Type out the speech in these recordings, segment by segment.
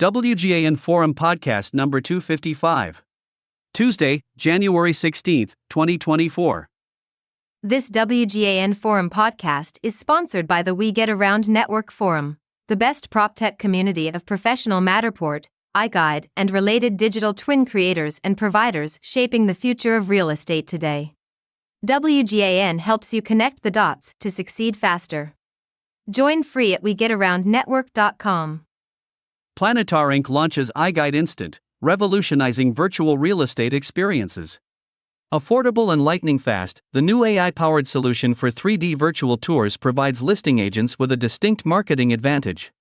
WGAN Forum Podcast number 255. Tuesday, January 16, 2024. This WGAN Forum podcast is sponsored by the We Get Around Network Forum, the best PropTech community of professional Matterport, iGUIDE, and related digital twin creators and providers shaping the future of real estate today. WGAN helps you connect the dots to succeed faster. Join free at wegetaroundnetwork.com. Planitar Inc. launches iGUIDE Instant, revolutionizing virtual real estate experiences. Affordable and lightning fast, the new AI-powered solution for 3D virtual tours provides listing agents with a distinct marketing advantage.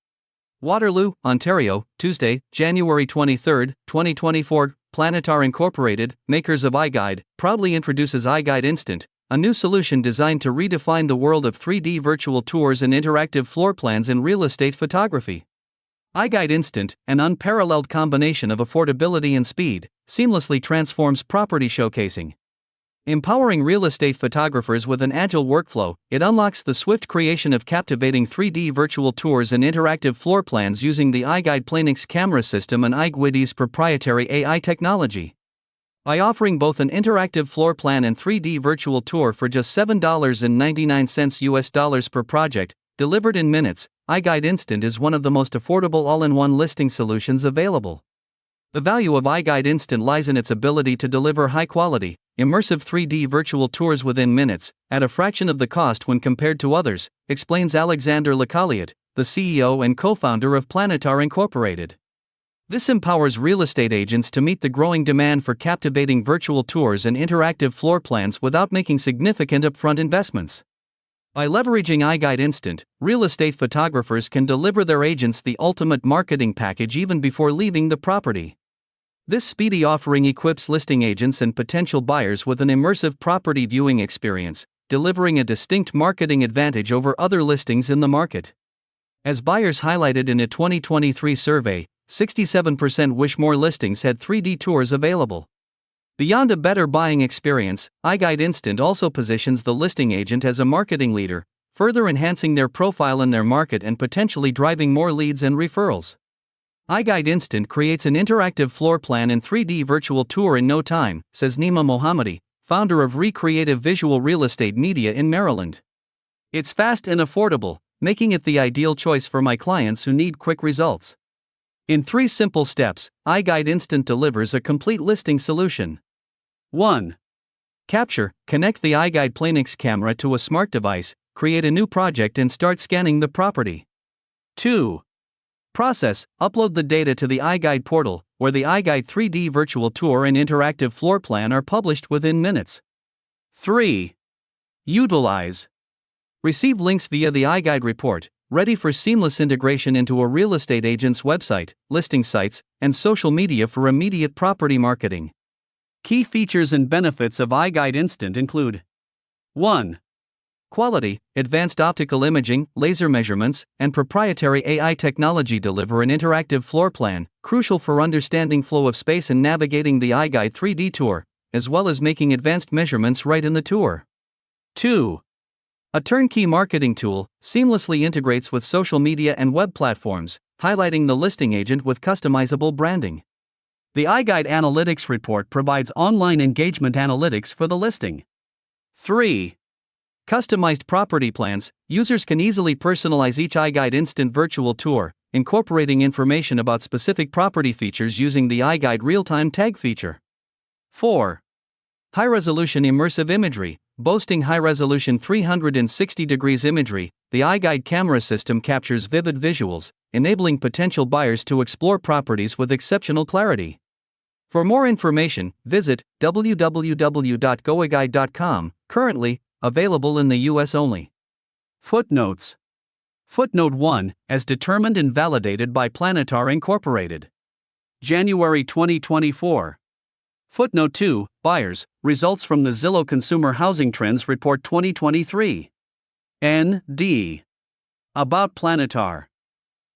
WATERLOO, Ontario, Tuesday, January 23, 2024. Planitar Inc., makers of iGUIDE, proudly introduces iGUIDE Instant, a new solution designed to redefine the world of 3D virtual tours and interactive floor plans in real estate photography. iGUIDE Instant, an unparalleled combination of affordability and speed, seamlessly transforms property showcasing. Empowering real estate photographers with an agile workflow, it unlocks the swift creation of captivating 3D virtual tours and interactive floor plans using the iGUIDE PLANIX camera system and iGUIDE's proprietary AI technology. By offering both an interactive floor plan and 3D virtual tour for just $7.99 per project, delivered in minutes, iGUIDE Instant is one of the most affordable all-in-one listing solutions available. The value of iGUIDE Instant lies in its ability to deliver high-quality, immersive 3D virtual tours within minutes, at a fraction of the cost when compared to others, explains Alexander Lecaliot, the CEO and co-founder of Planitar Inc. This empowers real estate agents to meet the growing demand for captivating virtual tours and interactive floor plans without making significant upfront investments. By leveraging iGUIDE Instant, real estate photographers can deliver their agents the ultimate marketing package even before leaving the property. This speedy offering equips listing agents and potential buyers with an immersive property viewing experience, delivering a distinct marketing advantage over other listings in the market. As buyers highlighted in a 2023 survey, 67% wish more listings had 3D tours available. Beyond a better buying experience, iGUIDE Instant also positions the listing agent as a marketing leader, further enhancing their profile in their market and potentially driving more leads and referrals. iGUIDE Instant creates an interactive floor plan and 3D virtual tour in no time, says Nima Mohammadi, founder of Recreative Visual Real Estate Media in Maryland. It's fast and affordable, making it the ideal choice for my clients who need quick results. In 3 simple steps, iGUIDE Instant delivers a complete listing solution. 1. Capture, connect the iGUIDE PLANIX camera to a smart device, create a new project and start scanning the property. 2. Process, upload the data to the iGUIDE portal, where the iGUIDE 3D virtual tour and interactive floor plan are published within minutes. 3. Utilize. Receive links via the iGUIDE report, ready for seamless integration into a real estate agent's website, listing sites, and social media for immediate property marketing. Key features and benefits of iGUIDE Instant include 1. Quality, advanced optical imaging, laser measurements, and proprietary AI technology deliver an interactive floor plan, crucial for understanding flow of space and navigating the iGUIDE 3D tour, as well as making advanced measurements right in the tour. 2. A turnkey marketing tool, seamlessly integrates with social media and web platforms, highlighting the listing agent with customizable branding. The iGUIDE Analytics report provides online engagement analytics for the listing. 3. Customized property plans, users can easily personalize each iGUIDE Instant virtual tour, incorporating information about specific property features using the iGUIDE real-time tag feature. 4. High-resolution immersive imagery, boasting high-resolution 360 degrees imagery, the iGUIDE camera system captures vivid visuals, enabling potential buyers to explore properties with exceptional clarity. For more information, visit www.goaguide.com, currently available in the US only. Footnotes. Footnote 1, as determined and validated by Planitar Inc. January 2024. Footnote 2, Buyers, results from the Zillow Consumer Housing Trends Report 2023. N.D. About Planitar.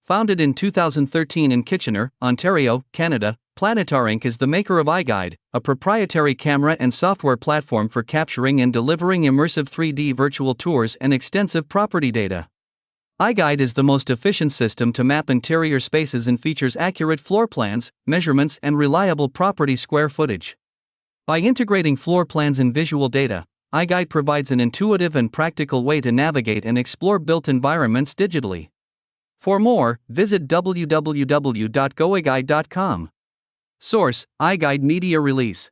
Founded in 2013 in Kitchener, Ontario, Canada, Planitar Inc. is the maker of iGUIDE, a proprietary camera and software platform for capturing and delivering immersive 3D virtual tours and extensive property data. iGUIDE is the most efficient system to map interior spaces and features accurate floor plans, measurements, and reliable property square footage. By integrating floor plans and visual data, iGUIDE provides an intuitive and practical way to navigate and explore built environments digitally. For more, visit www.goaguide.com. Source: iGUIDE Media Release.